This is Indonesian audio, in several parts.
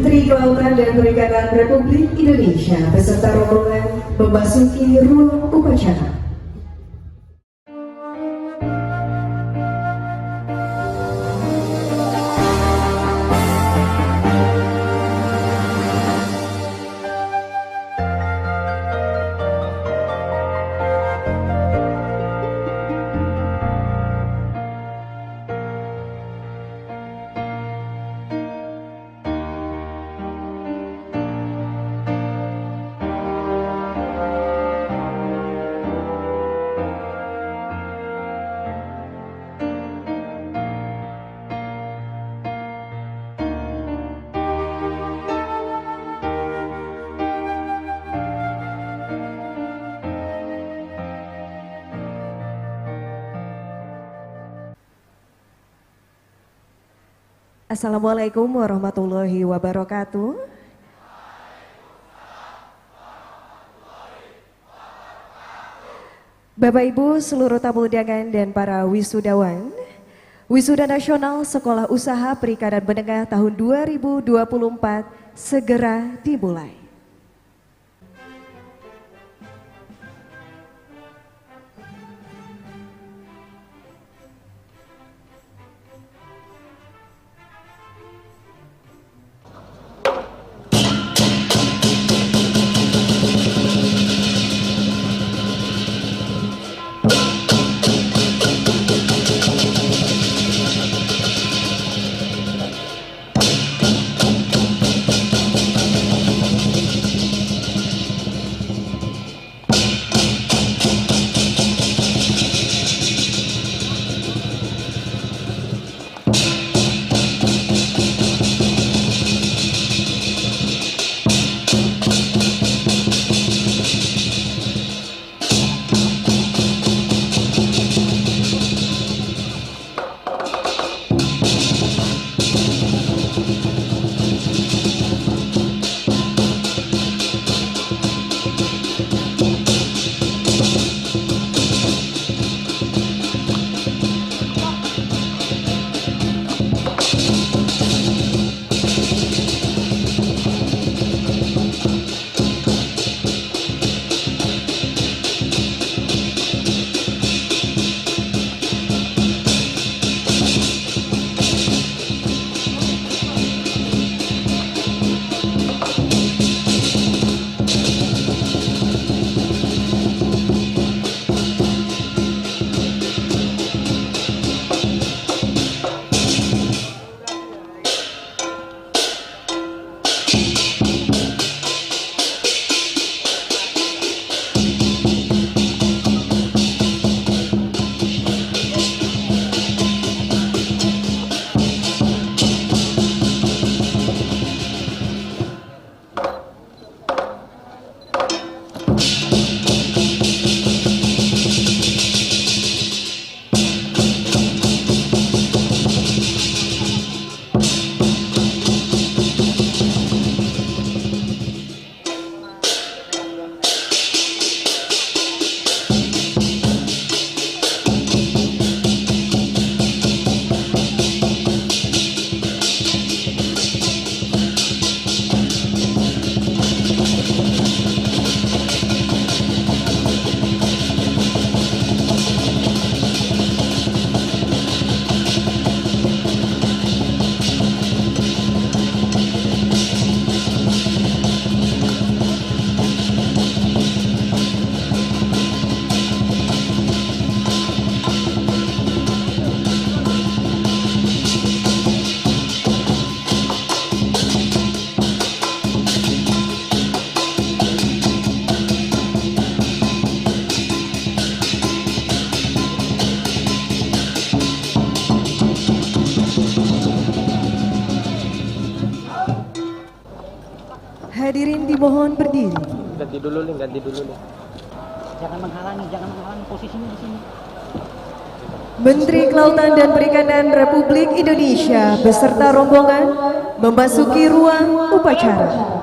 Menteri Kelautan dan Perikanan Republik Indonesia beserta rombongan memasuki ruang upacara. Assalamualaikum warahmatullahi wabarakatuh. Bapak Ibu seluruh tamu undangan dan para wisudawan, Wisuda Nasional Sekolah Usaha Perikanan Menengah tahun 2024 segera dimulai. Hadirin dimohon berdiri. Ganti dulu nih. Jangan menghalangi posisinya di sini. Menteri Kelautan dan Perikanan Republik Indonesia beserta rombongan memasuki ruang upacara.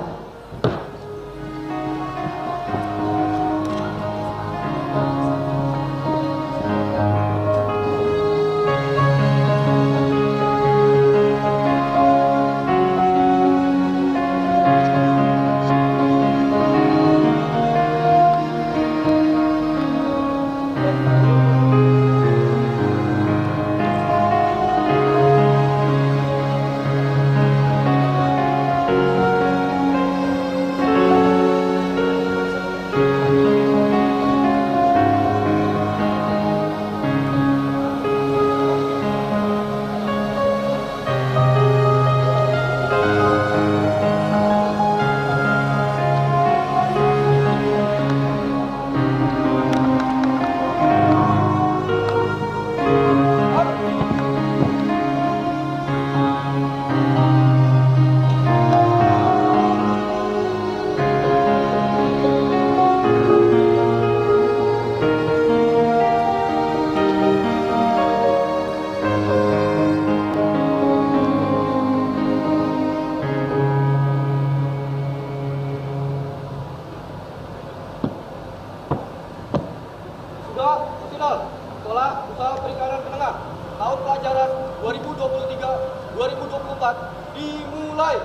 Sekolah Usaha Perikanan Menengah tahun pelajaran 2023-2024 dimulai.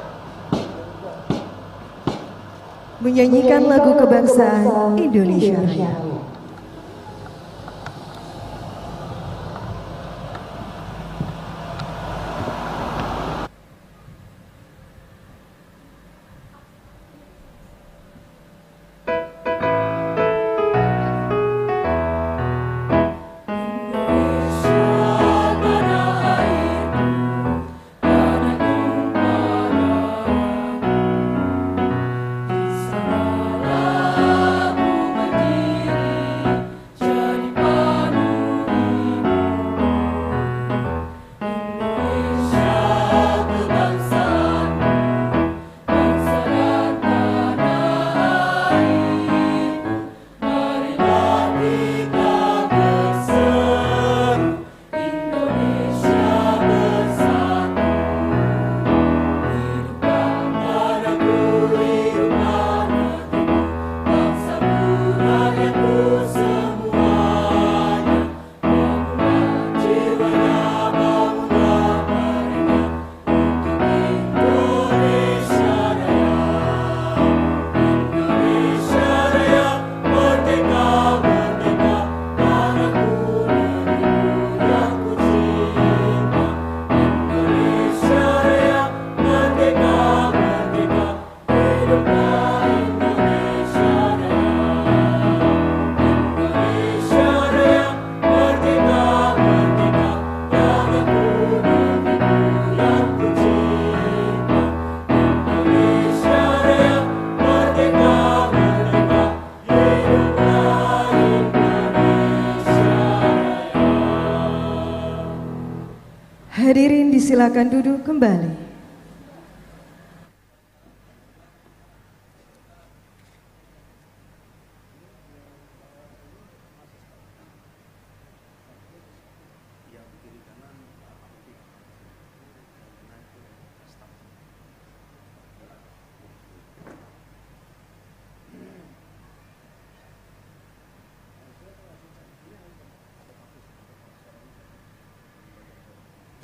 Menyanyikan lagu kebangsaan Indonesia Raya. Hadirin disilakan duduk kembali.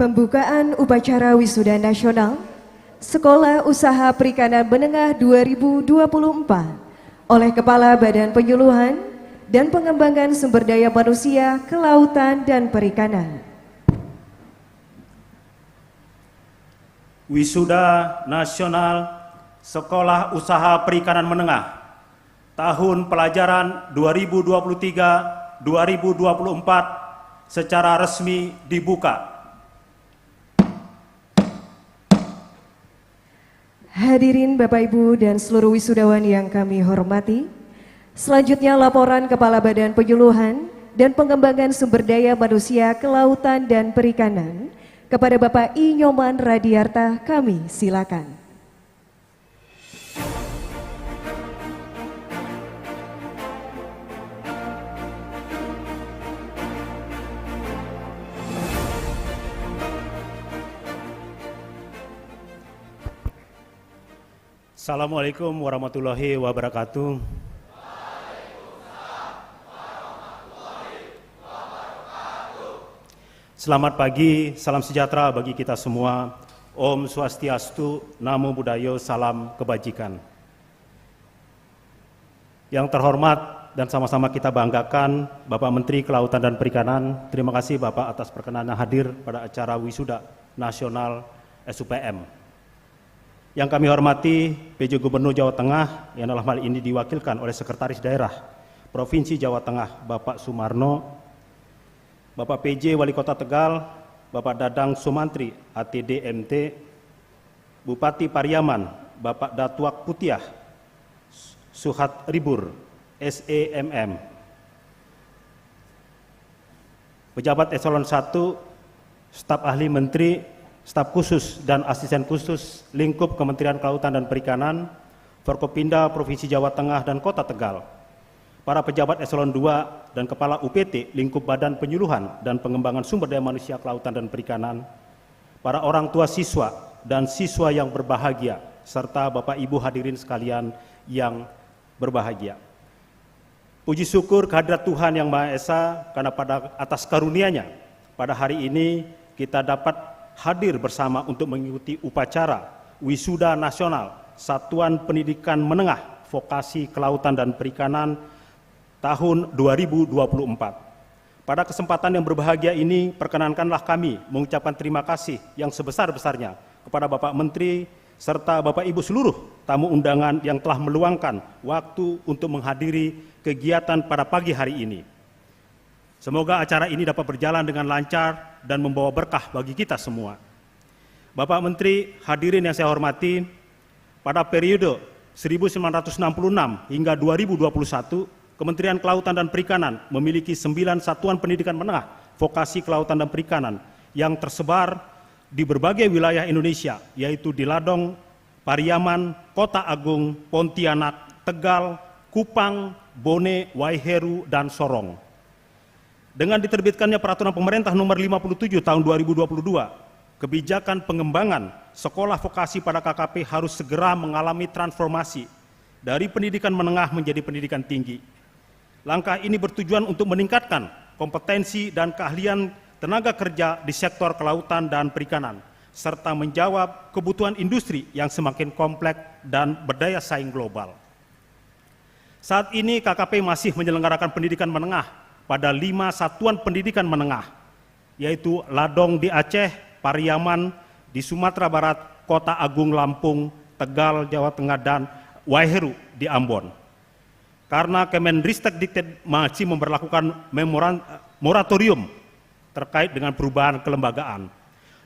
Pembukaan upacara wisuda nasional Sekolah Usaha Perikanan Menengah 2024 oleh Kepala Badan Penyuluhan dan Pengembangan Sumber Daya Manusia, Kelautan dan Perikanan. Wisuda Nasional Sekolah Usaha Perikanan Menengah tahun pelajaran 2023-2024 secara resmi dibuka. Hadirin Bapak Ibu dan seluruh wisudawan yang kami hormati, selanjutnya laporan Kepala Badan Penyuluhan dan Pengembangan Sumber Daya Manusia, Kelautan dan Perikanan kepada Bapak I. Nyoman Radiarta, kami silakan. Assalamualaikum warahmatullahi wabarakatuh. Selamat pagi, salam sejahtera bagi kita semua. Om Swastiastu, Namo Buddhaya, salam kebajikan. Yang terhormat dan sama-sama kita banggakan Bapak Menteri Kelautan dan Perikanan. Terima kasih Bapak atas perkenannya hadir pada acara Wisuda Nasional SUPM. Yang kami hormati PJ Gubernur Jawa Tengah yang dalam hal ini diwakilkan oleh Sekretaris Daerah Provinsi Jawa Tengah Bapak Sumarno, Bapak PJ Wali Kota Tegal, Bapak Dadang Sumantri ATD MT, Bupati Pariaman Bapak Datuak Putiah Suhat Ribur SEMM, pejabat eselon 1, staf ahli menteri, staf khusus dan asisten khusus lingkup Kementerian Kelautan dan Perikanan, Forkopimda Provinsi Jawa Tengah dan Kota Tegal, para pejabat eselon 2 dan kepala UPT lingkup Badan Penyuluhan dan Pengembangan Sumber Daya Manusia Kelautan dan Perikanan, para orang tua siswa dan siswa yang berbahagia, serta Bapak Ibu hadirin sekalian yang berbahagia. Puji syukur kehadirat Tuhan Yang Maha Esa karena pada atas karunia-Nya pada hari ini kita dapat hadir bersama untuk mengikuti upacara Wisuda Nasional Satuan Pendidikan Menengah Vokasi Kelautan dan Perikanan tahun 2024. Pada kesempatan yang berbahagia ini, perkenankanlah kami mengucapkan terima kasih yang sebesar-besarnya kepada Bapak Menteri serta Bapak Ibu seluruh tamu undangan yang telah meluangkan waktu untuk menghadiri kegiatan pada pagi hari ini. Semoga acara ini dapat berjalan dengan lancar dan membawa berkah bagi kita semua. Bapak Menteri, hadirin yang saya hormati, pada periode 1966 hingga 2021, Kementerian Kelautan dan Perikanan memiliki 9 satuan pendidikan menengah vokasi kelautan dan perikanan yang tersebar di berbagai wilayah Indonesia, yaitu di Ladong, Pariaman, Kota Agung, Pontianak, Tegal, Kupang, Bone, Waiheru, dan Sorong. Dengan diterbitkannya Peraturan Pemerintah Nomor 57 Tahun 2022, kebijakan pengembangan sekolah vokasi pada KKP harus segera mengalami transformasi dari pendidikan menengah menjadi pendidikan tinggi. Langkah ini bertujuan untuk meningkatkan kompetensi dan keahlian tenaga kerja di sektor kelautan dan perikanan, serta menjawab kebutuhan industri yang semakin kompleks dan berdaya saing global. Saat ini KKP masih menyelenggarakan pendidikan menengah pada 5 satuan pendidikan menengah, yaitu Ladong di Aceh, Pariaman di Sumatera Barat, Kota Agung Lampung, Tegal Jawa Tengah, dan Waiheru di Ambon. Karena Kemendristek Dikted masih memberlakukan moratorium terkait dengan perubahan kelembagaan.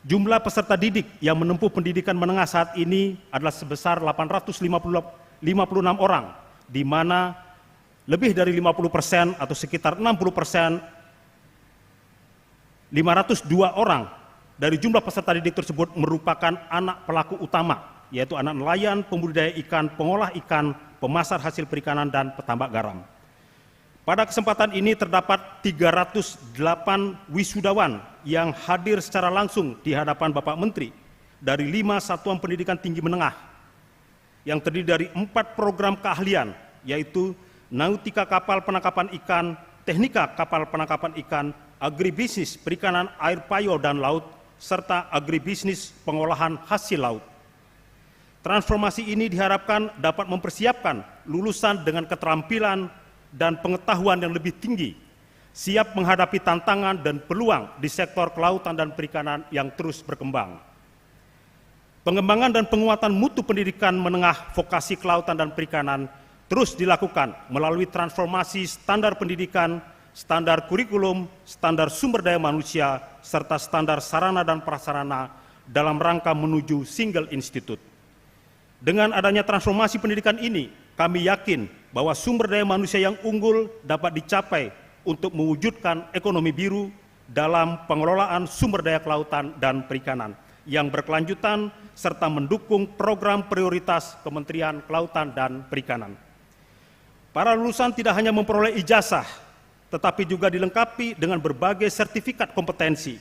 Jumlah peserta didik yang menempuh pendidikan menengah saat ini adalah sebesar 856 orang, di mana lebih dari 50% atau sekitar 60%, 502 orang dari jumlah peserta didik tersebut merupakan anak pelaku utama, yaitu anak nelayan, pembudidaya ikan, pengolah ikan, pemasar hasil perikanan, dan petambak garam. Pada kesempatan ini terdapat 308 wisudawan yang hadir secara langsung di hadapan Bapak Menteri dari 5 satuan pendidikan tinggi menengah yang terdiri dari 4 program keahlian, yaitu Nautika Kapal Penangkapan Ikan, Teknika Kapal Penangkapan Ikan, Agribisnis Perikanan Air Payo dan Laut, serta Agribisnis Pengolahan Hasil Laut. Transformasi ini diharapkan dapat mempersiapkan lulusan dengan keterampilan dan pengetahuan yang lebih tinggi, siap menghadapi tantangan dan peluang di sektor kelautan dan perikanan yang terus berkembang. Pengembangan dan penguatan mutu pendidikan menengah vokasi kelautan dan perikanan terus dilakukan melalui transformasi standar pendidikan, standar kurikulum, standar sumber daya manusia, serta standar sarana dan prasarana dalam rangka menuju single institute. Dengan adanya transformasi pendidikan ini, kami yakin bahwa sumber daya manusia yang unggul dapat dicapai untuk mewujudkan ekonomi biru dalam pengelolaan sumber daya kelautan dan perikanan yang berkelanjutan serta mendukung program prioritas Kementerian Kelautan dan Perikanan. Para lulusan tidak hanya memperoleh ijazah, tetapi juga dilengkapi dengan berbagai sertifikat kompetensi.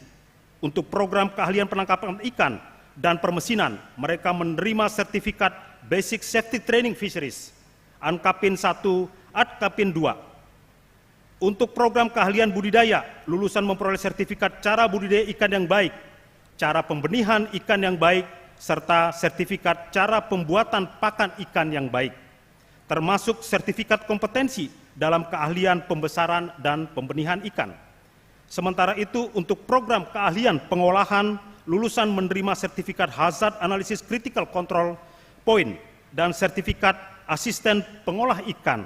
Untuk program keahlian penangkapan ikan dan permesinan, mereka menerima sertifikat Basic Safety Training Fisheries, ANKAPIN 1, ADKAPIN 2. Untuk program keahlian budidaya, lulusan memperoleh sertifikat cara budidaya ikan yang baik, cara pembenihan ikan yang baik, serta sertifikat cara pembuatan pakan ikan yang baik, termasuk sertifikat kompetensi dalam keahlian pembesaran dan pembenihan ikan. Sementara itu, untuk program keahlian pengolahan, lulusan menerima sertifikat Hazard Analysis Critical Control Point dan sertifikat asisten pengolah ikan.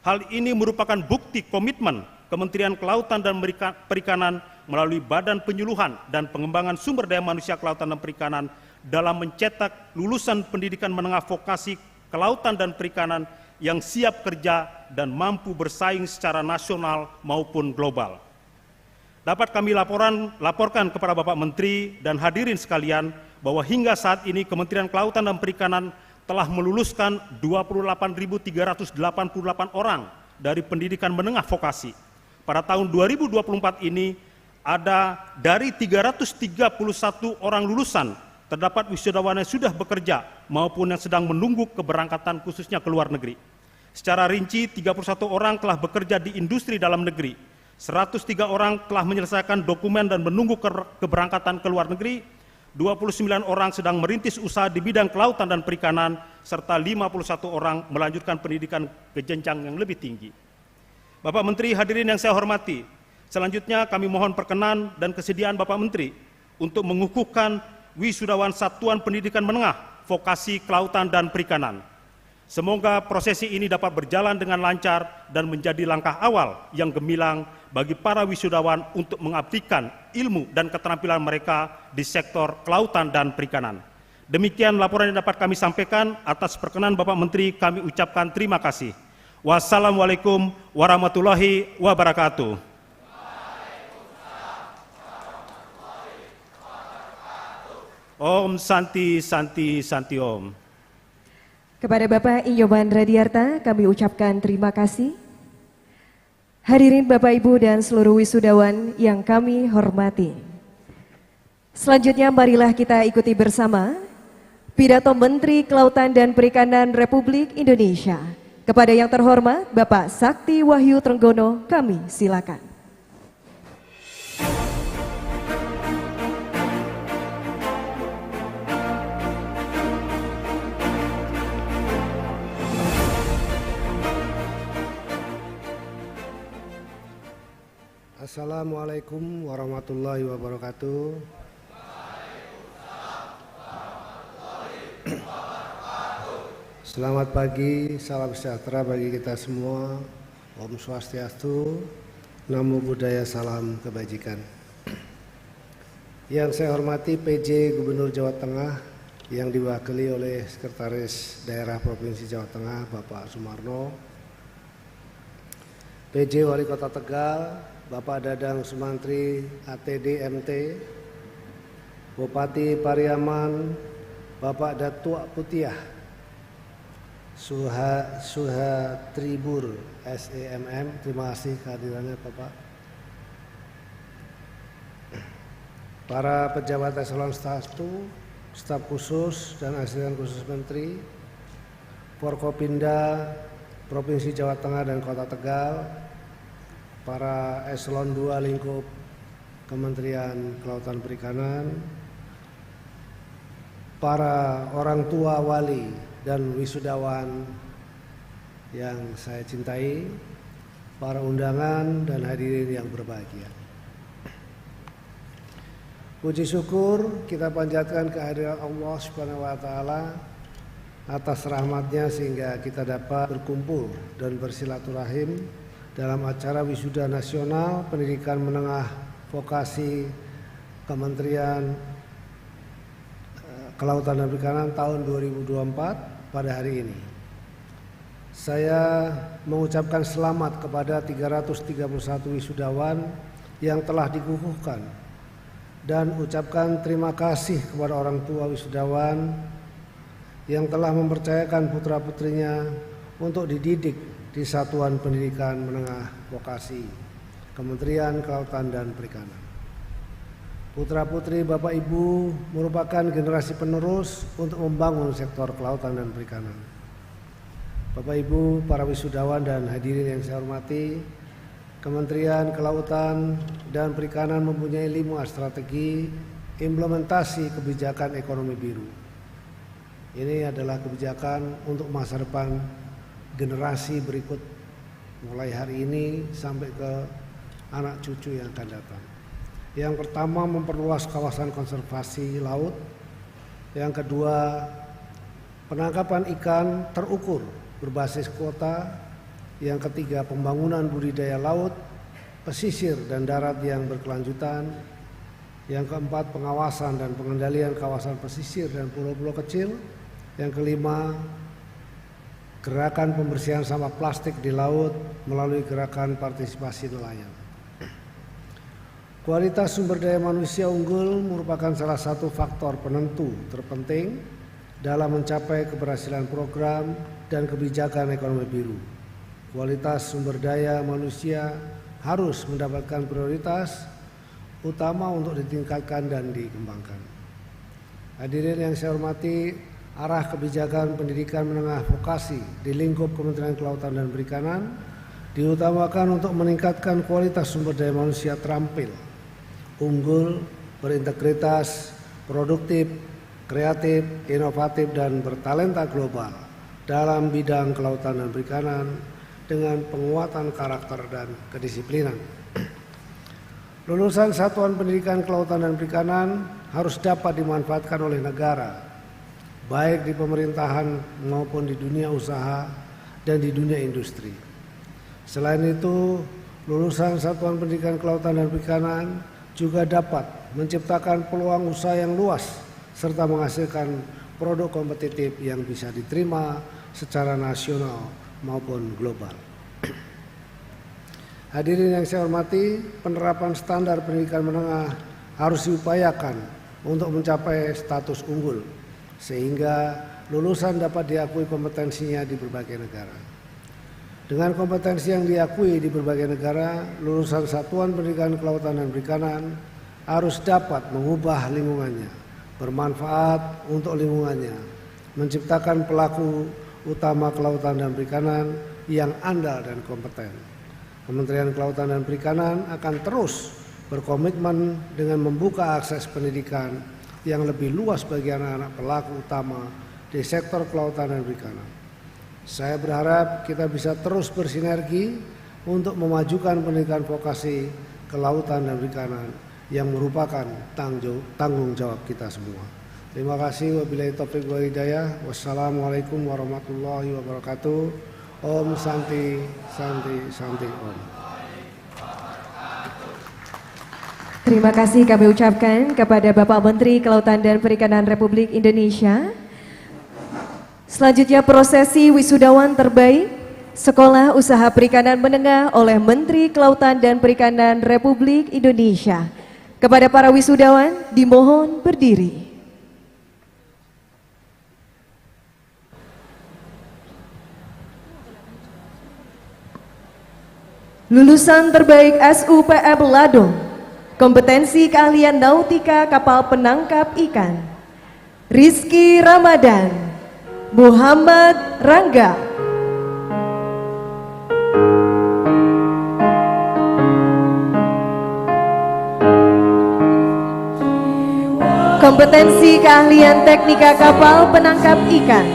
Hal ini merupakan bukti komitmen Kementerian Kelautan dan Perikanan melalui Badan Penyuluhan dan Pengembangan Sumber Daya Manusia Kelautan dan Perikanan dalam mencetak lulusan pendidikan menengah vokasi kelautan dan perikanan yang siap kerja dan mampu bersaing secara nasional maupun global. Dapat kami laporkan kepada Bapak Menteri dan hadirin sekalian bahwa hingga saat ini Kementerian Kelautan dan Perikanan telah meluluskan 28.388 orang dari pendidikan menengah vokasi. Pada tahun 2024 ini ada dari 331 orang lulusan, terdapat wisudawan yang sudah bekerja maupun yang sedang menunggu keberangkatan khususnya ke luar negeri. Secara rinci, 31 orang telah bekerja di industri dalam negeri, 103 orang telah menyelesaikan dokumen dan menunggu keberangkatan ke luar negeri, 29 orang sedang merintis usaha di bidang kelautan dan perikanan, serta 51 orang melanjutkan pendidikan ke jenjang yang lebih tinggi. Bapak Menteri, hadirin yang saya hormati, selanjutnya kami mohon perkenan dan kesediaan Bapak Menteri untuk mengukuhkan wisudawan Satuan Pendidikan Menengah Vokasi Kelautan dan Perikanan. Semoga prosesi ini dapat berjalan dengan lancar dan menjadi langkah awal yang gemilang bagi para wisudawan untuk mengabdikan ilmu dan keterampilan mereka di sektor kelautan dan perikanan. Demikian laporan yang dapat kami sampaikan. Atas perkenan Bapak Menteri, kami ucapkan terima kasih. Wassalamualaikum warahmatullahi wabarakatuh. Om Santi Santi Santi Om. Kepada Bapak Inyoman Radiarta kami ucapkan terima kasih. Hadirin Bapak Ibu dan seluruh wisudawan yang kami hormati. Selanjutnya marilah kita ikuti bersama pidato Menteri Kelautan dan Perikanan Republik Indonesia. Kepada yang terhormat Bapak Sakti Wahyu Trenggono, kami silakan. Assalamualaikum warahmatullahi wabarakatuh. Selamat pagi, salam sejahtera bagi kita semua. Om Swastiastu, Namo Buddhaya, salam kebajikan. Yang saya hormati PJ Gubernur Jawa Tengah yang diwakili oleh Sekretaris Daerah Provinsi Jawa Tengah Bapak Sumarno, PJ Wali Kota Tegal Bapak Dadang Sumantri ATD MT, Bupati Pariaman Bapak Datuk Putiah Suha Tribur SEMM, terima kasih kehadirannya Bapak. Para pejabat eselon 1, staf khusus dan asisten khusus menteri, Forkopimda Provinsi Jawa Tengah dan Kota Tegal, para eselon 2 lingkup Kementerian Kelautan Perikanan, para orang tua wali dan wisudawan yang saya cintai, para undangan dan hadirin yang berbahagia. Puji syukur kita panjatkan kehadiran Allah Subhanahu wa taala atas rahmatnya sehingga kita dapat berkumpul dan bersilaturahim dalam acara wisuda nasional pendidikan menengah vokasi Kementerian Kelautan dan Perikanan tahun 2024 pada hari ini. Saya mengucapkan selamat kepada 331 wisudawan yang telah dikukuhkan dan ucapkan terima kasih kepada orang tua wisudawan yang telah mempercayakan putra-putrinya untuk dididik di Satuan Pendidikan Menengah Vokasi Kementerian Kelautan dan Perikanan. Putra-putri Bapak Ibu merupakan generasi penerus untuk membangun sektor kelautan dan perikanan. Bapak Ibu, para wisudawan dan hadirin yang saya hormati, Kementerian Kelautan dan Perikanan mempunyai 5 strategi implementasi kebijakan ekonomi biru. Ini adalah kebijakan untuk masa depan generasi berikut mulai hari ini sampai ke anak cucu yang akan datang. Yang pertama, memperluas kawasan konservasi laut. Yang kedua, penangkapan ikan terukur berbasis kuota. Yang ketiga, pembangunan budidaya laut, pesisir dan darat yang berkelanjutan. Yang keempat, pengawasan dan pengendalian kawasan pesisir dan pulau-pulau kecil. Yang kelima, gerakan pembersihan sampah plastik di laut melalui gerakan partisipasi nelayan. Kualitas sumber daya manusia unggul merupakan salah satu faktor penentu terpenting dalam mencapai keberhasilan program dan kebijakan ekonomi biru. Kualitas sumber daya manusia harus mendapatkan prioritas utama untuk ditingkatkan dan dikembangkan. Hadirin yang saya hormati, arah kebijakan pendidikan menengah vokasi di lingkup Kementerian Kelautan dan Perikanan diutamakan untuk meningkatkan kualitas sumber daya manusia terampil, unggul, berintegritas, produktif, kreatif, inovatif, dan bertalenta global dalam bidang kelautan dan perikanan dengan penguatan karakter dan kedisiplinan. Lulusan Satuan Pendidikan Kelautan dan Perikanan harus dapat dimanfaatkan oleh negara, baik di pemerintahan maupun di dunia usaha dan di dunia industri. Selain itu, lulusan Satuan Pendidikan Kelautan dan Perikanan juga dapat menciptakan peluang usaha yang luas serta menghasilkan produk kompetitif yang bisa diterima secara nasional maupun global. Hadirin yang saya hormati, penerapan standar pendidikan menengah harus diupayakan untuk mencapai status unggul, sehingga lulusan dapat diakui kompetensinya di berbagai negara. Dengan kompetensi yang diakui di berbagai negara, lulusan Satuan Pendidikan Kelautan dan Perikanan harus dapat mengubah lingkungannya, bermanfaat untuk lingkungannya, menciptakan pelaku utama kelautan dan perikanan yang andal dan kompeten. Kementerian Kelautan dan Perikanan akan terus berkomitmen dengan membuka akses pendidikan yang lebih luas bagi anak-anak pelaku utama di sektor kelautan dan perikanan. Saya berharap kita bisa terus bersinergi untuk memajukan pendidikan vokasi kelautan dan perikanan yang merupakan tanggung jawab kita semua. Terima kasih. Wabillahi taufiq wal hidayah. Wassalamualaikum warahmatullahi wabarakatuh. Om Santi, Santi, Santi Om. Terima kasih kami ucapkan kepada Bapak Menteri Kelautan dan Perikanan Republik Indonesia. Selanjutnya prosesi wisudawan terbaik Sekolah Usaha Perikanan Menengah oleh Menteri Kelautan dan Perikanan Republik Indonesia. Kepada para wisudawan dimohon berdiri. Lulusan terbaik SUPM Ladong, kompetensi keahlian nautika kapal penangkap ikan, Rizky Ramadan, Muhammad Rangga. Kompetensi keahlian teknika kapal penangkap ikan,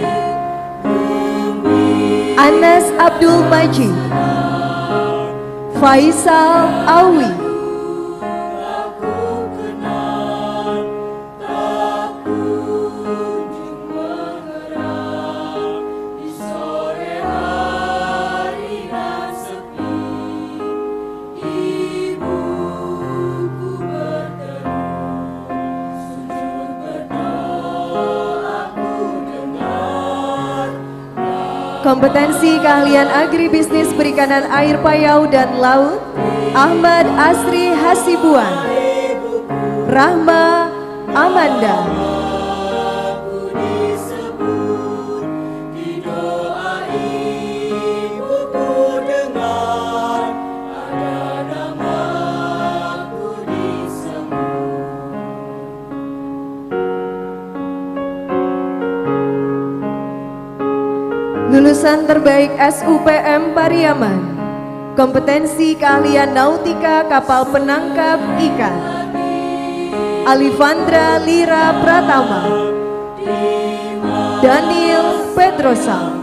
Anas Abdul Majid, Faisal Awi. Kompetensi keahlian agribisnis perikanan air payau dan laut, Ahmad Asri Hasibuan, Rahma Amanda. Lulusan terbaik SUPM Pariaman, kompetensi keahlian nautika kapal penangkap ikan, Alifandra Lira Pratama, Daniel Pedrosa.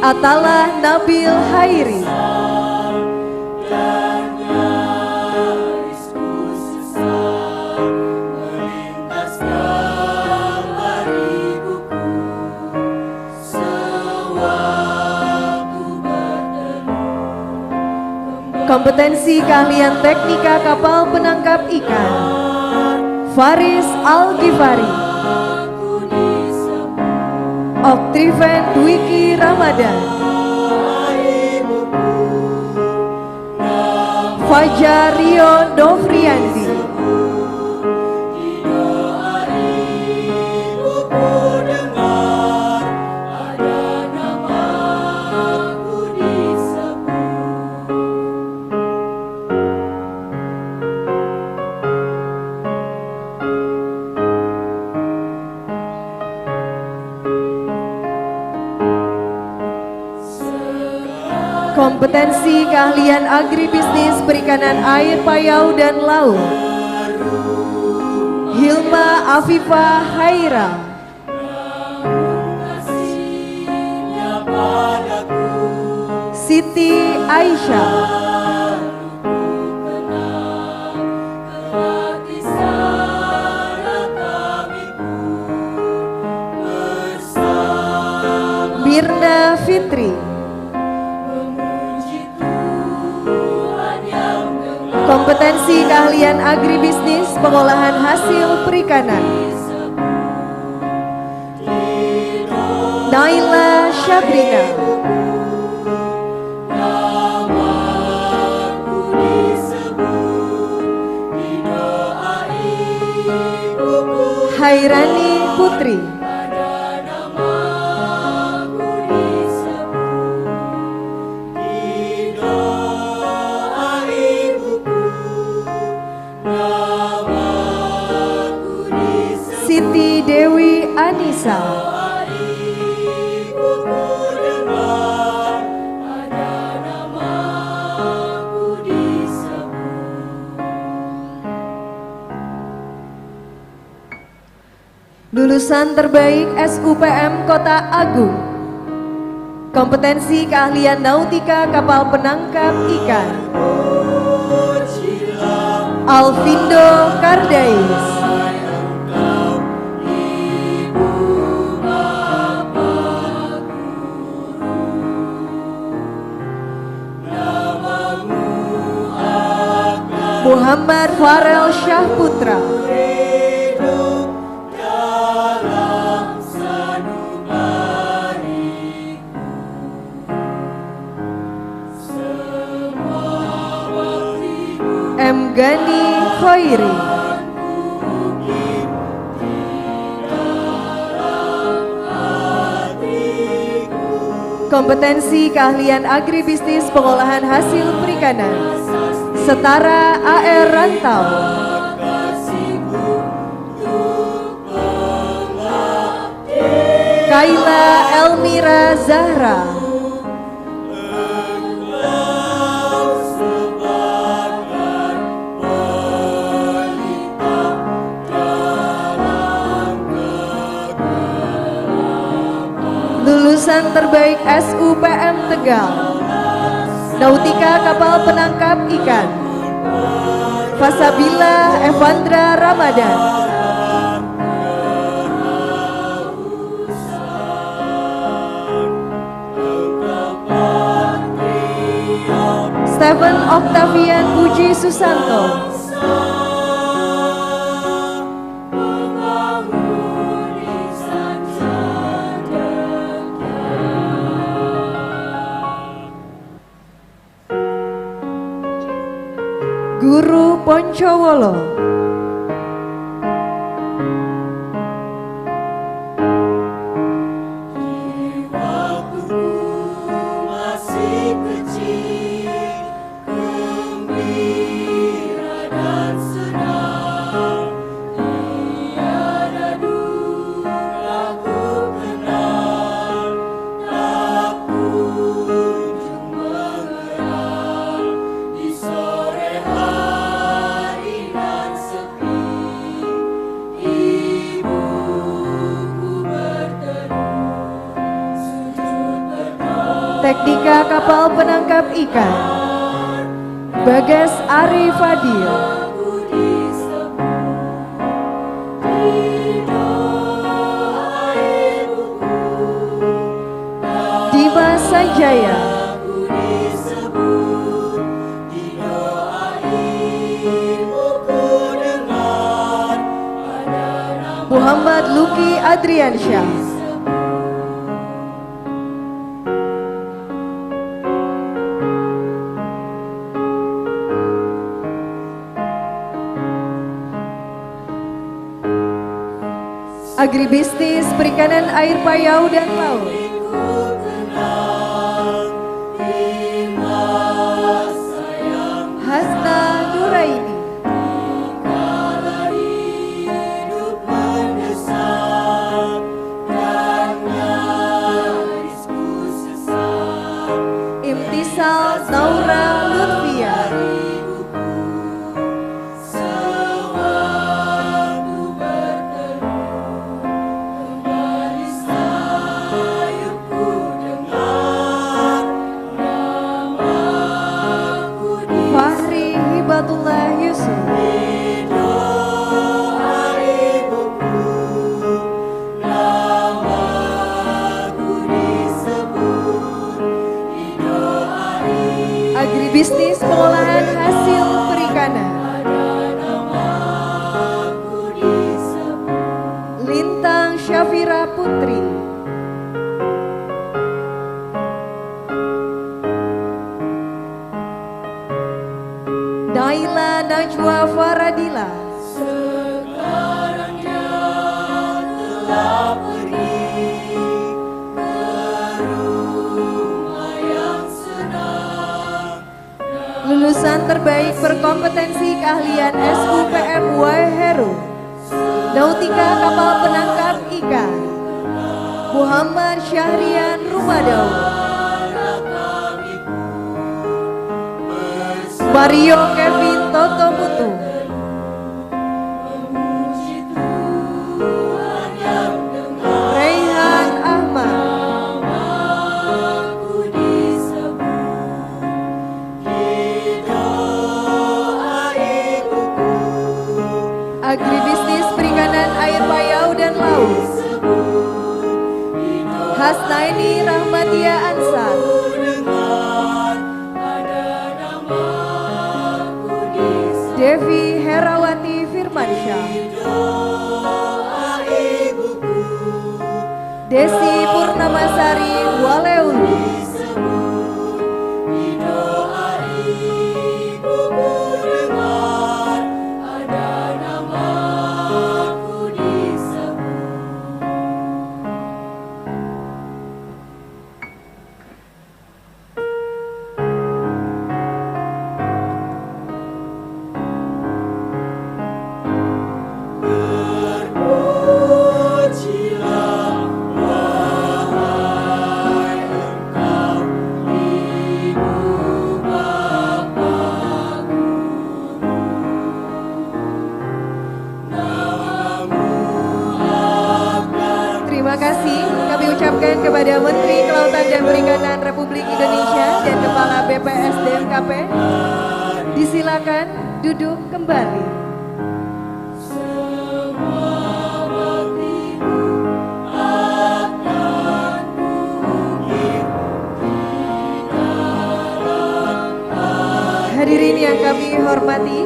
Atalah Nabil Hairi. Kompetensi keahlian teknika kapal penangkap ikan, Faris Al-Ghifari. Oktriven Dwiki Ramadan, Fajar Rio Dovriandi, kompetensi keahlian agribisnis perikanan air payau dan laut, Hilma Afifah Haira. Siti Aisyah. Mirna Fitri. Kompetensi keahlian agribisnis pengolahan hasil perikanan, Naila Syabrina. Hairani Putri. Siti Dewi Anissa. Lulusan terbaik SUPM Kota Agung. Kompetensi keahlian nautika kapal penangkap ikan, Alvindo Kardais. Muhammad Farel Syahputra. M. Gani Khairi. Kompetensi keahlian agribisnis pengolahan hasil perikanan, Setara AR Rantau. Kaila Elmira Zahra. Lulusan terbaik SUPM Tegal, Nautika kapal penangkap ikan, Fasabila Evandra Ramadan. Stephen Octavian Puji Susanto. Guru Poncowolo. 3 kapal penangkap ikan, Bagas Ari Fadil, Dimas Sanjaya, Muhammad Luki Adriansyah, Agribisnis Perikanan Air Payau dan Laut, Hasna Nuraini, Imtisal Naura Lutfia, Fahri Hibatullah Yusuf, Agribisnis Pengolahan Hasil Perikanan, Lintang Syafira Putri, Naila Najwa Faradila, lulusan terbaik berkompetensi keahlian SUPM Heru, Nautika Kapal Penangkap Ikan, Muhammad Syahrian Rumadau, Mario Kevin Toto Mutu, Raihan Ahmad, Agribisnis Perikanan Air Payau dan Laut, Hasnaini Rahmatia Ansar, Devi Herawati Firmansyah, Desi Purnamasari Waleulu, Terima kasih kami ucapkan kepada Menteri Kelautan dan Perikanan Republik Indonesia dan Kepala BPS DMKP. Disilakan duduk kembali. Hadirin yang kami hormati,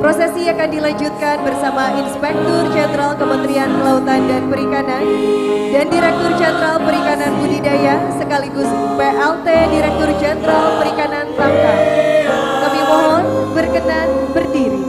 prosesi akan dilanjutkan bersama Inspektur Jenderal Kementerian Kelautan dan Perikanan dan Direktur Jenderal Perikanan Budidaya sekaligus PLT Direktur Jenderal Perikanan Tangkap. Kami mohon berkenan berdiri.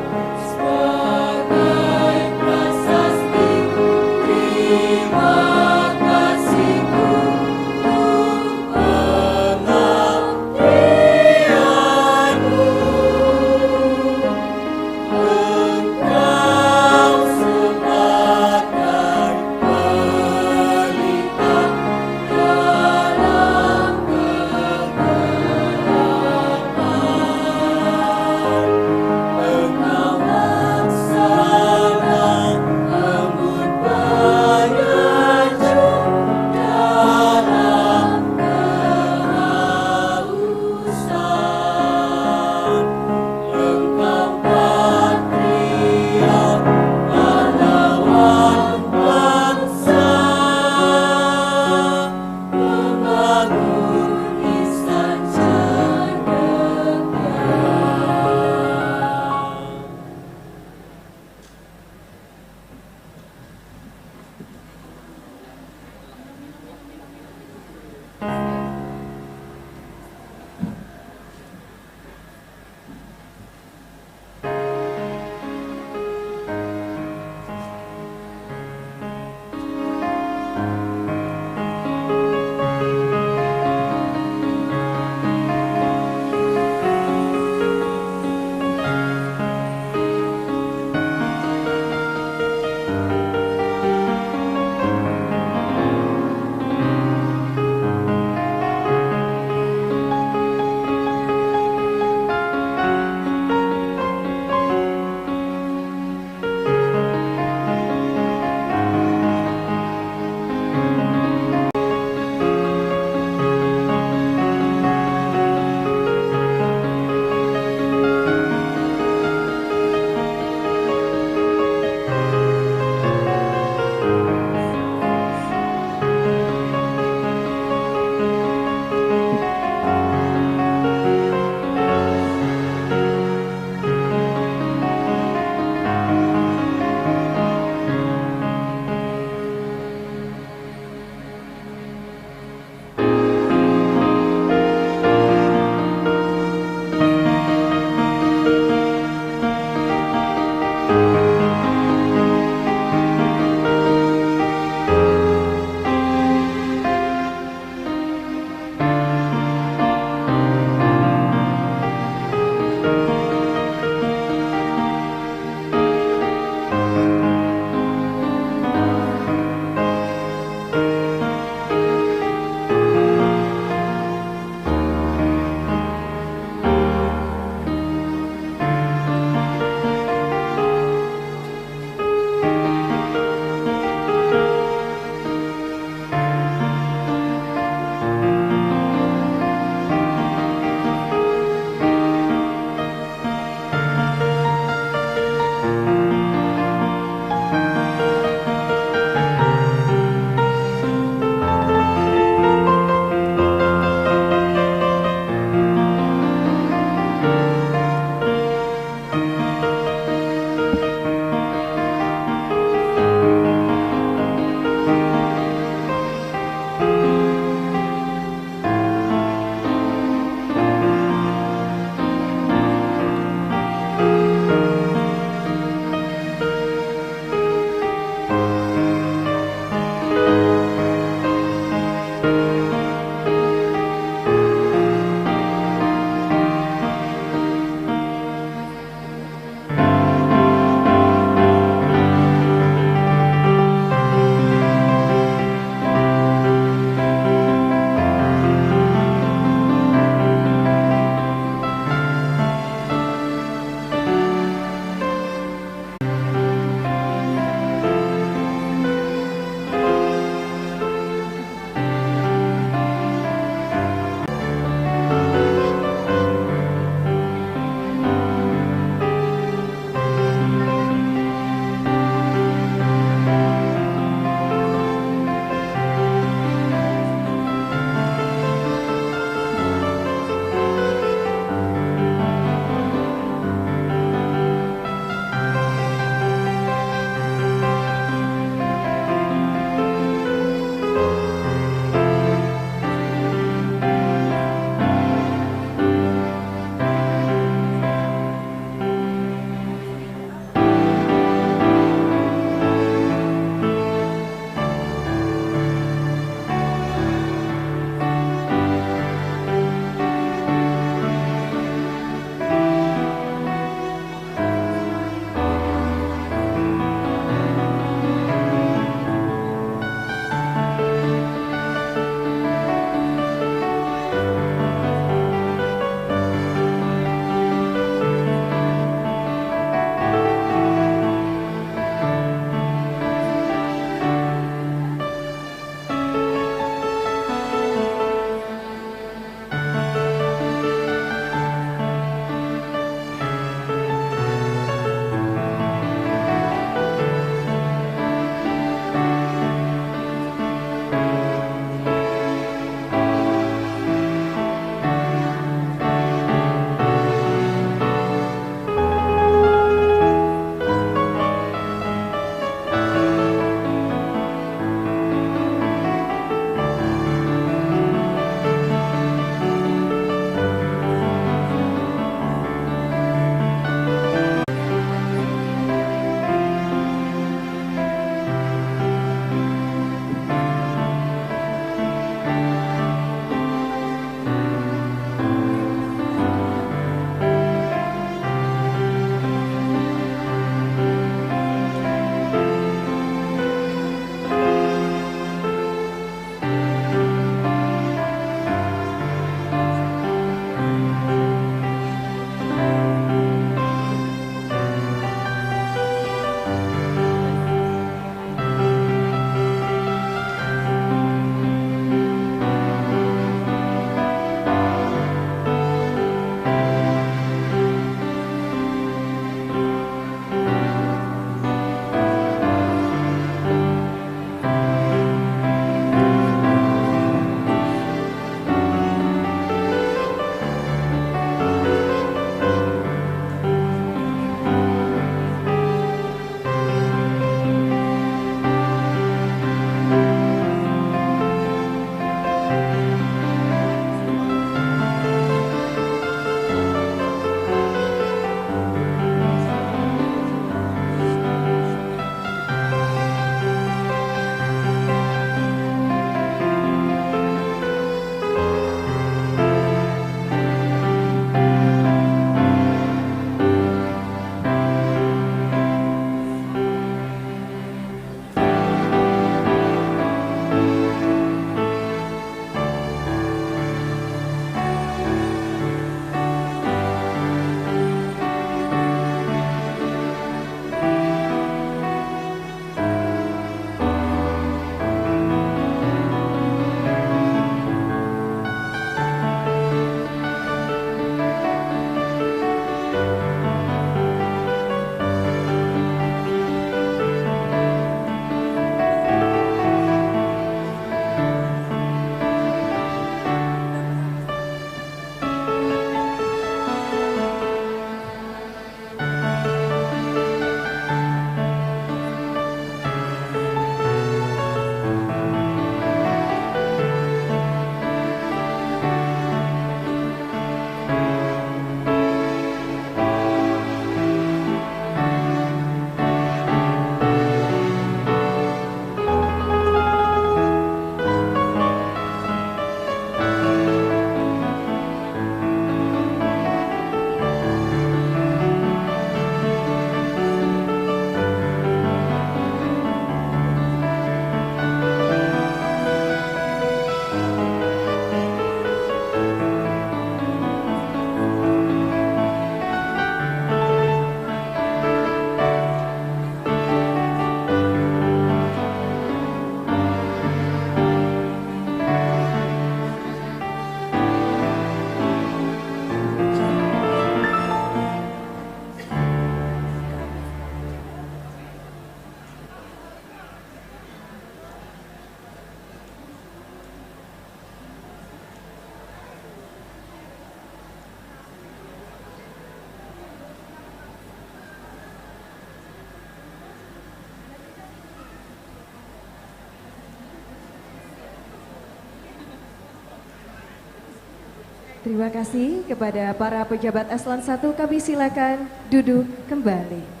Terima kasih kepada para pejabat eselon 1, kami silakan duduk kembali.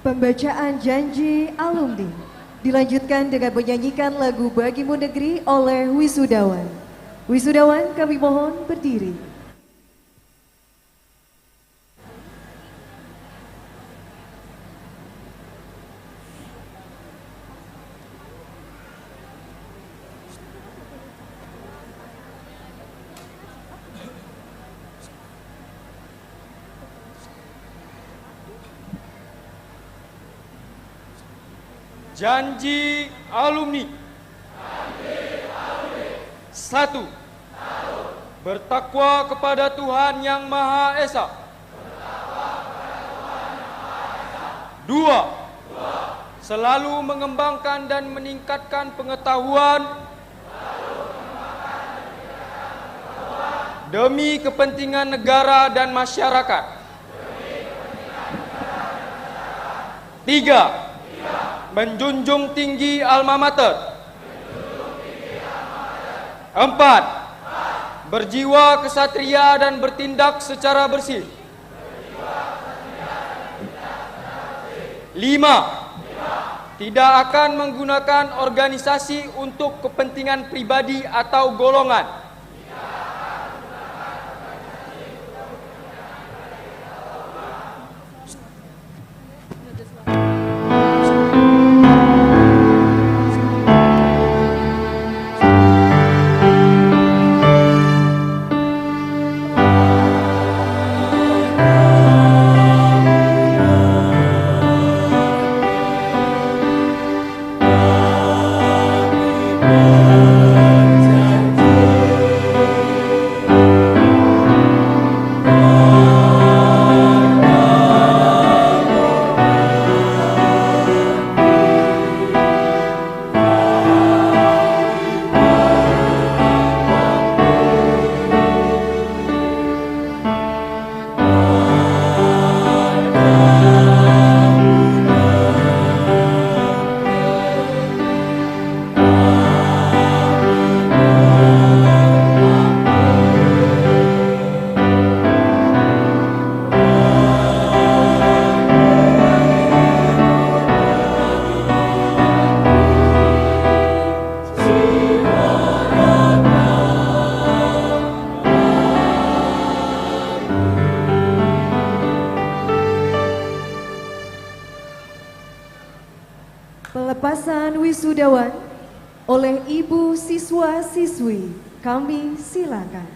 Pembacaan janji alumni dilanjutkan dengan menyanyikan lagu Bagimu Negeri oleh wisudawan. Wisudawan, kami mohon berdiri. Janji alumni. 1. Bertakwa kepada Tuhan Yang Maha Esa. 2. Selalu mengembangkan dan meningkatkan pengetahuan demi kepentingan negara dan masyarakat. 3. Menjunjung tinggi alma mater. 4. Berjiwa kesatria dan bertindak secara bersih. 5. Tidak akan menggunakan organisasi untuk kepentingan pribadi atau golongan. Pelepasan wisudawan oleh Ibu siswa-siswi, kami silakan.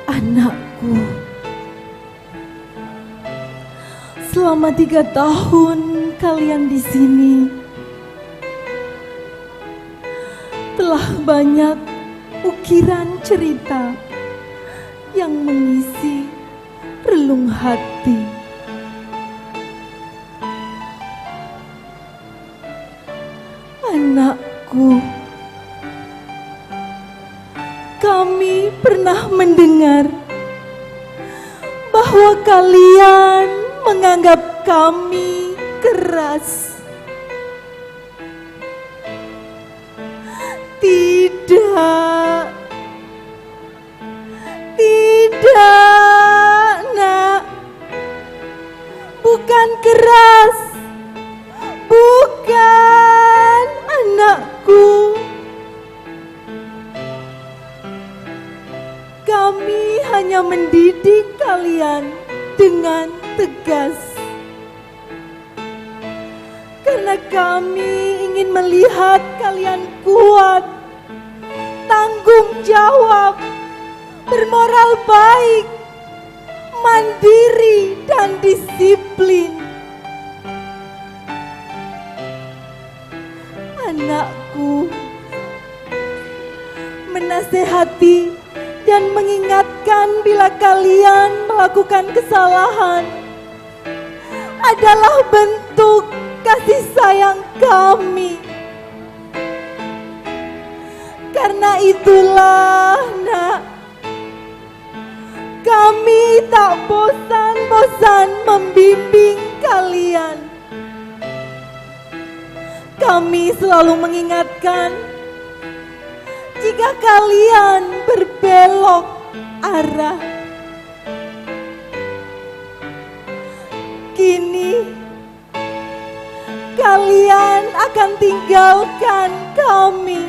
Anakku, selama 3 tahun kalian di sini telah banyak ukiran cerita yang mengisi relung hati. Anakku, kami pernah mendengar bahwa kalian menganggap kami keras. Tidak, tidak, Nak. Bukan keras, bukan, anakku. Kami hanya mendidik kalian dengan tegas. Karena kami ingin melihat kalian kuat, tanggung jawab, bermoral baik, mandiri dan disiplin. Anakku, menasehati dan mengingatkan bila kalian melakukan kesalahan adalah bentuk kasih sayang kami. Karena itulah, Nak, kami tak bosan-bosan membimbing kalian. Kami selalu mengingatkan jika kalian berbelok arah. Kini kalian akan tinggalkan kami.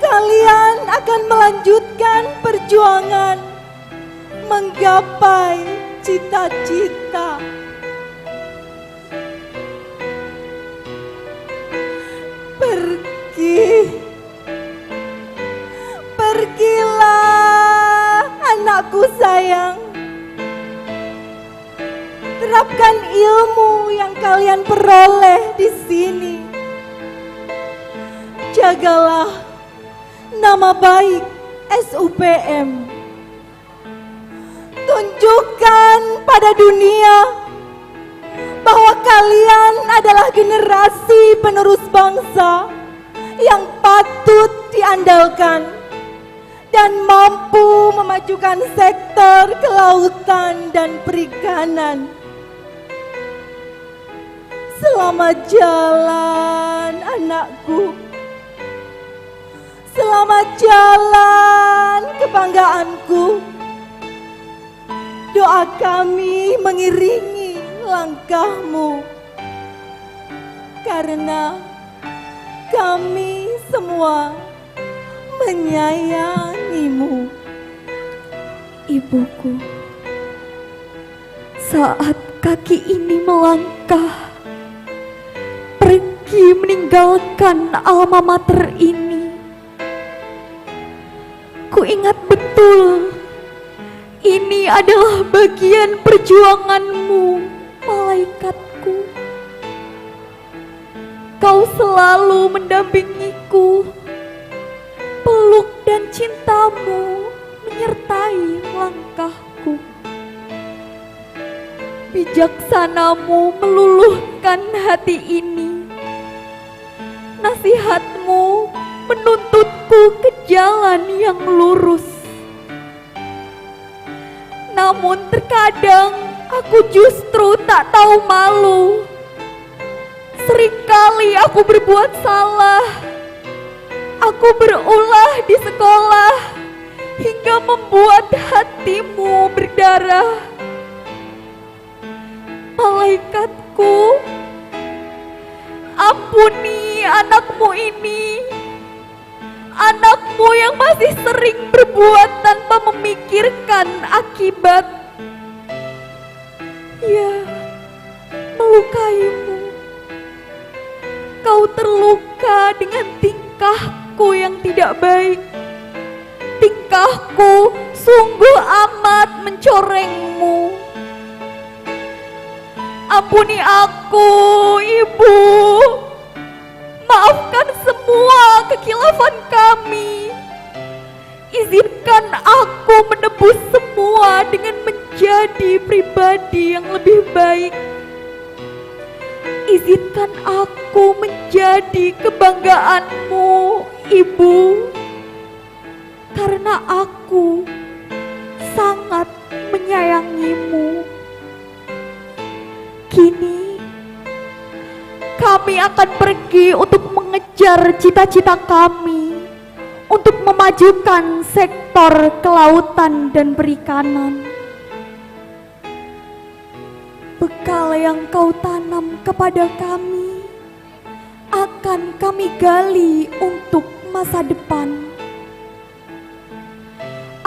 Kalian akan melanjutkan perjuangan menggapai cita-cita. Pergilah, anakku sayang. Terapkan ilmu yang kalian peroleh di sini. Jagalah nama baik SUPM. Tunjukkan pada dunia bahwa kalian adalah generasi penerus bangsa yang patut diandalkan dan mampu memajukan sektor kelautan dan perikanan. Selamat jalan, anakku. Selamat jalan, kebanggaanku. Doa kami mengiringi langkahmu, karena kami semua menyayangimu. Ibuku, saat kaki ini melangkah pergi meninggalkan alma mater ini, ku ingat betul ini adalah bagian perjuanganmu, malaikatku. Kau selalu mendampingiku, peluk dan cintamu menyertai langkahku. Bijaksanamu meluluhkan hati ini, nasihatmu menuntutku ke jalan yang lurus. Namun terkadang aku justru tak tahu malu. Seringkali aku berbuat salah. Aku berulah di sekolah hingga membuat hatimu berdarah. Malaikatku, ampuni anakmu ini. Anakmu yang masih sering berbuat tanpa memikirkan akibat. Ya, melukaimu. Kau terluka dengan tingkahku yang tidak baik. Tingkahku sungguh amat mencorengmu. Ampuni aku, Ibu. Maafkan semua kekilafan kami. Izinkan aku menebus semua dengan menjadi pribadi yang lebih baik. Izinkan aku menjadi kebanggaanmu, Ibu. Karena aku sangat menyayangimu. Kini kami akan pergi untuk mengejar cita-cita kami untuk memajukan sektor kelautan dan perikanan. Bekal yang kau tanam kepada kami akan kami gali untuk masa depan.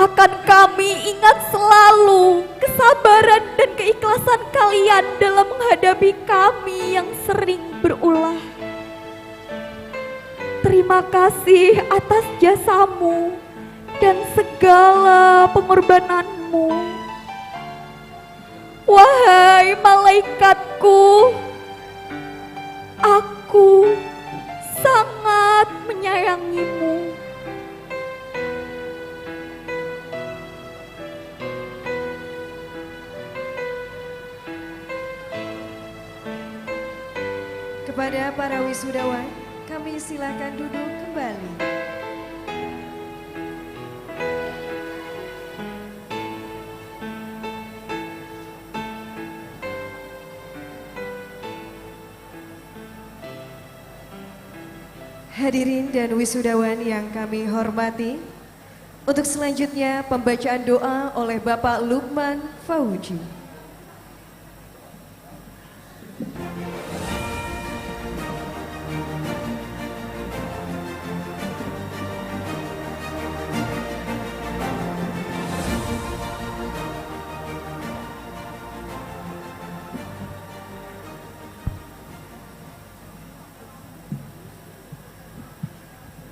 Akan kami ingat selalu kesabaran dan keikhlasan kalian dalam menghadapi kami yang sering berulah. Terima kasih atas jasamu dan segala pengorbananmu. Wahai malaikatku, aku sangat menyayangimu. Kepada para wisudawan, kami silakan duduk kembali. Hadirin dan wisudawan yang kami hormati, untuk selanjutnya pembacaan doa oleh Bapak Lukman Fauji.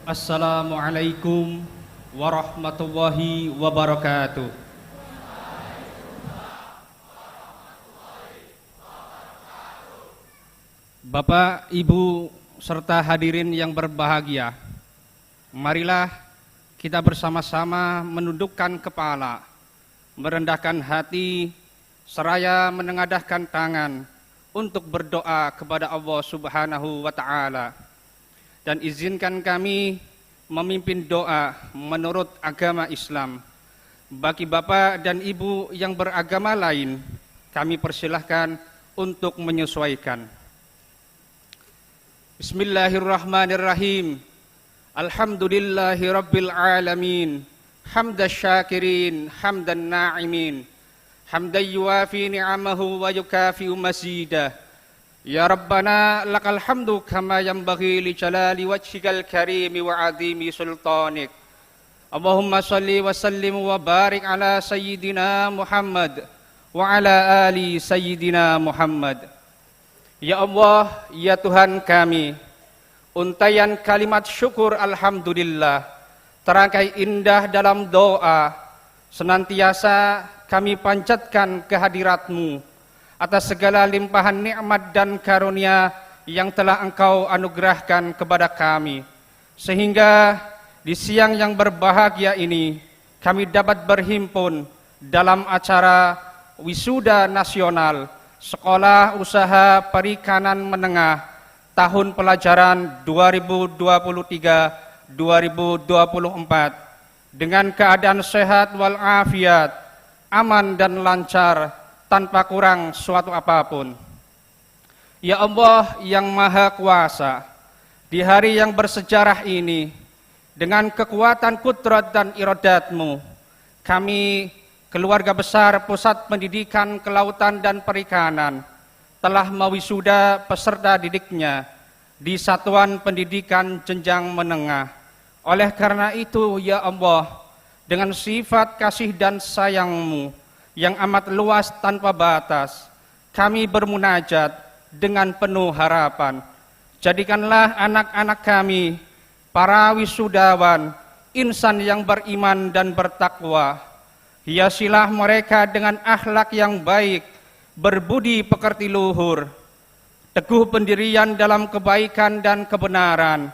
Assalamualaikum warahmatullahi wabarakatuh. Bapak, Ibu, serta hadirin yang berbahagia, marilah kita bersama-sama menundukkan kepala, merendahkan hati, seraya menengadahkan tangan untuk berdoa kepada Allah Subhanahu wa Ta'ala. Dan izinkan kami memimpin doa menurut agama Islam. Bagi Bapak dan Ibu yang beragama lain, kami persilahkan untuk menyesuaikan. Bismillahirrahmanirrahim. Alhamdulillahi rabbil alamin. Hamdas syakirin, hamdan na'imin. Hamdan yuafi ni'amahu wa yukafi'u mazidah. Ya Rabbana lakal hamdu kama yanbaghi li jalali wajhikal karimi wa azimi sultanik. Allahumma salli wa sallim wa barik ala sayyidina Muhammad wa ala ali sayyidina Muhammad. Ya Allah, ya Tuhan kami, untayan kalimat syukur alhamdulillah terangkai indah dalam doa, senantiasa kami panjatkan kehadirat-Mu atas segala limpahan nikmat dan karunia yang telah Engkau anugerahkan kepada kami, sehingga di siang yang berbahagia ini kami dapat berhimpun dalam acara wisuda nasional Sekolah Usaha Perikanan Menengah tahun pelajaran 2023-2024 dengan keadaan sehat walafiat, aman dan lancar, tanpa kurang suatu apapun. Ya Allah yang Maha Kuasa, di hari yang bersejarah ini, dengan kekuatan kudrat dan iradat-Mu, kami, keluarga besar Pusat Pendidikan Kelautan dan Perikanan, telah mewisuda peserta didiknya di Satuan Pendidikan Jenjang Menengah. Oleh karena itu, ya Allah, dengan sifat kasih dan sayang-Mu yang amat luas tanpa batas, kami bermunajat dengan penuh harapan. Jadikanlah anak-anak kami, para wisudawan, insan yang beriman dan bertakwa. Hiasilah mereka dengan akhlak yang baik, berbudi pekerti luhur, teguh pendirian dalam kebaikan dan kebenaran,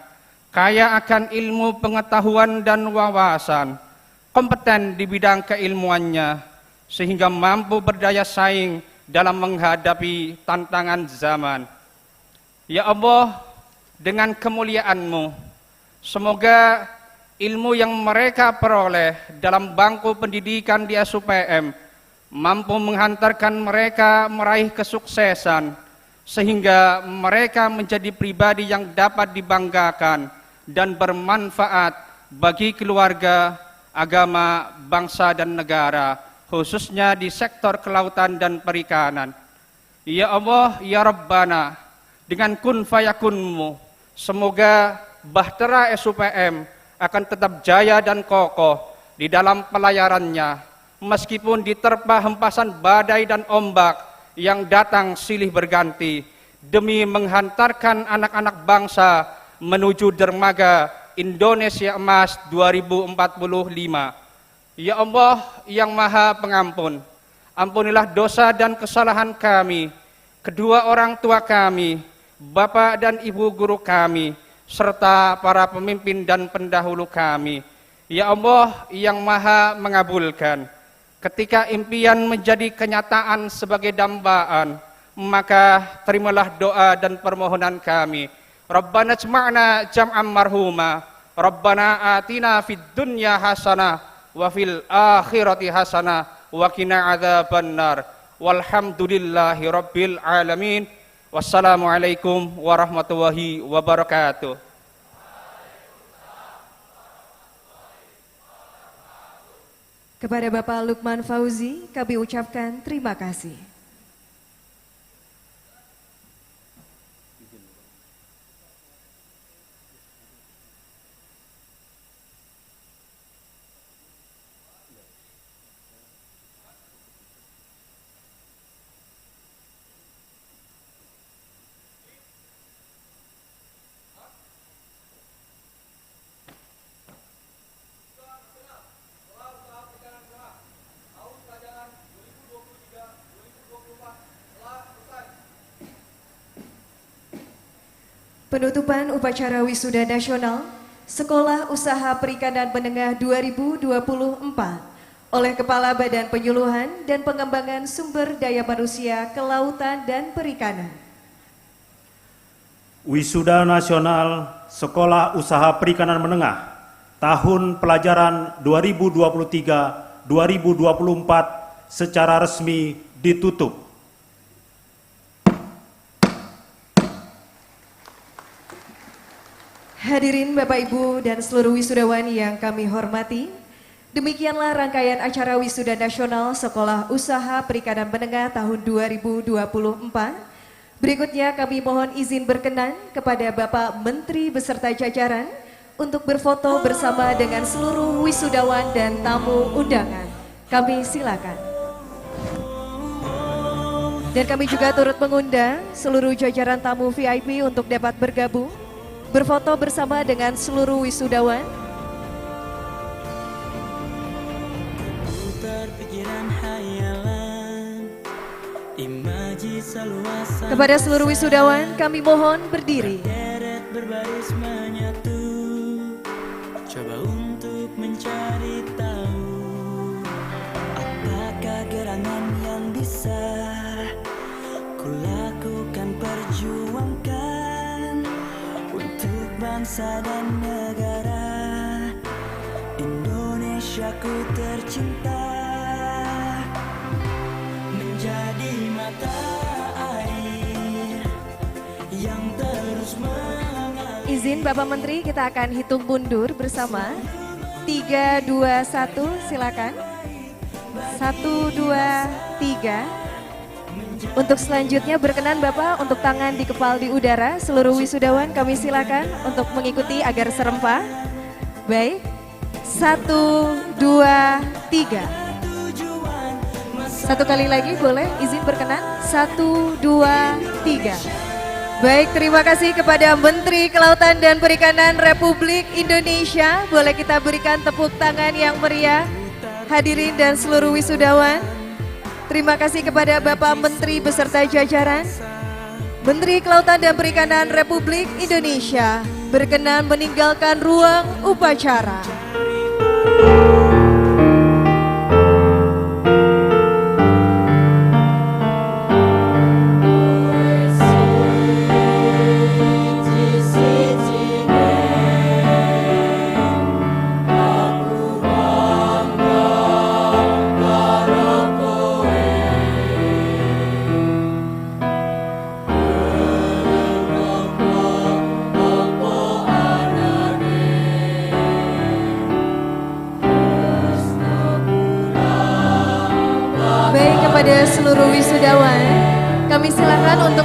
kaya akan ilmu pengetahuan dan wawasan, kompeten di bidang keilmuannya, sehingga mampu berdaya saing dalam menghadapi tantangan zaman. Ya Allah, dengan kemuliaan-Mu, semoga ilmu yang mereka peroleh dalam bangku pendidikan di SUPM mampu menghantarkan mereka meraih kesuksesan, sehingga mereka menjadi pribadi yang dapat dibanggakan dan bermanfaat bagi keluarga, agama, bangsa dan negara, khususnya di sektor kelautan dan perikanan. Ya Allah, ya Rabbana, dengan kun fayakunmu, semoga bahtera SUPM akan tetap jaya dan kokoh di dalam pelayarannya, meskipun diterpa hempasan badai dan ombak yang datang silih berganti, demi menghantarkan anak-anak bangsa menuju dermaga Indonesia Emas 2045. Ya Allah yang Maha Pengampun, ampunilah dosa dan kesalahan kami, kedua orang tua kami, bapak dan ibu guru kami, serta para pemimpin dan pendahulu kami. Ya Allah yang Maha Mengabulkan, ketika impian menjadi kenyataan sebagai dambaan, maka terimalah doa dan permohonan kami. Rabbana jama'na jam'an marhuma, Rabbana atina fid dunya hasanah wa fil akhirati hasanah wa qina adzabannar. Walhamdulillahi rabbil alamin. Wassalamualaikum warahmatullahi wabarakatuh. Kepada Bapak Lukman Fauzi, kami ucapkan terima kasih. Penutupan upacara wisuda nasional Sekolah Usaha Perikanan Menengah 2024 oleh Kepala Badan Penyuluhan dan Pengembangan Sumber Daya Manusia Kelautan dan Perikanan. Wisuda Nasional Sekolah Usaha Perikanan Menengah tahun pelajaran 2023-2024 secara resmi ditutup. Hadirin Bapak Ibu dan seluruh wisudawan yang kami hormati, demikianlah rangkaian acara wisuda nasional Sekolah Usaha Perikanan Menengah tahun 2024. Berikutnya kami mohon izin berkenan kepada Bapak Menteri beserta jajaran untuk berfoto bersama dengan seluruh wisudawan dan tamu undangan. Kami silakan. Dan kami juga turut mengundang seluruh jajaran tamu VIP untuk dapat bergabung berfoto bersama dengan seluruh wisudawan. Kepada seluruh wisudawan kami mohon berdiri. Berbaris menyatu, coba untuk mencari tahu apakah gerangan yang bisa kulakukan perjuangkan untuk bangsa dan negara Indonesiaku tercinta, menjadi mata air yang terus mengalir. Izin Bapak Menteri, kita akan hitung mundur bersama. 3, 2, 1, silakan. 1, 2, 3. Untuk selanjutnya berkenan Bapak untuk tangan di kepal di udara. Seluruh wisudawan kami silakan untuk mengikuti agar serempak. Baik, 1, 2, 3. Satu kali lagi boleh, izin berkenan. 1, 2, 3. Baik, terima kasih kepada Menteri Kelautan dan Perikanan Republik Indonesia. Boleh kita berikan tepuk tangan yang meriah. Hadirin dan seluruh wisudawan, terima kasih kepada Bapak Menteri beserta jajaran. Menteri Kelautan dan Perikanan Republik Indonesia berkenan meninggalkan ruang upacara.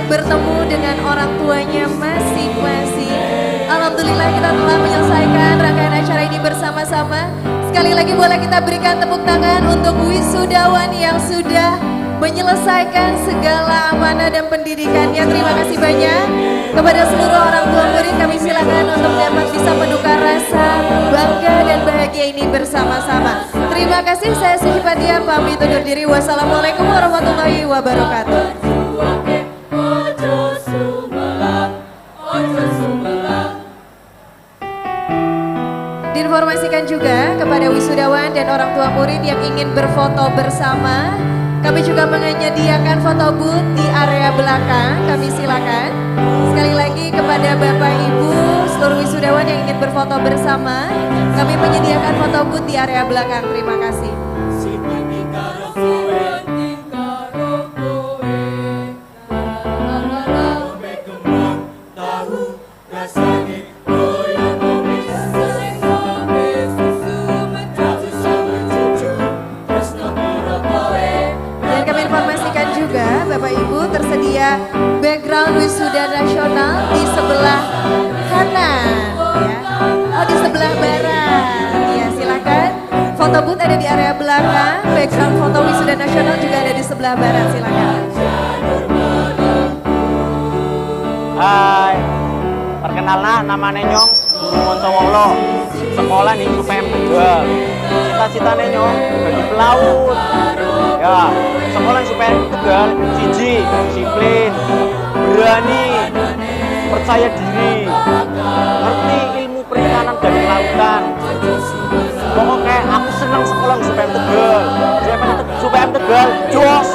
bertemu dengan orang tuanya masing-masing. Alhamdulillah kita telah menyelesaikan rangkaian acara ini bersama-sama. Sekali lagi boleh kita berikan tepuk tangan untuk wisudawan yang sudah menyelesaikan segala amanah dan pendidikannya. Terima kasih banyak. Kepada seluruh orang tua murid kami silakan untuk dapat bisa menukar rasa bangga dan bahagia ini bersama-sama. Terima kasih, saya Siti Fatia pamit undur diri. Wassalamualaikum warahmatullahi wabarakatuh. Diinformasikan juga kepada wisudawan dan orang tua murid yang ingin berfoto bersama, kami juga menyediakan foto booth di area belakang, kami silakan. Sekali lagi kepada Bapak Ibu seluruh wisudawan yang ingin berfoto bersama, kami menyediakan foto booth di area belakang. Terima kasih. Bapak Ibu tersedia background wisuda nasional di sebelah kanan ya. Oh di sebelah barat ya, silakan. Foto booth ada di area belakang, background foto wisuda nasional juga ada di sebelah barat, silakan. Hai, perkenalkan namanya Nyong Moncowolo, sekolah nih UPM Tegal. Cita-citanya Nyong jadi pelaut. Ya, sekolah UPM Tegal, siji, disiplin, berani, percaya diri, ngerti ilmu perikanan dan kelautan. Pokoknya aku senang sekolah UPM Tegal. UPM Tegal, jos.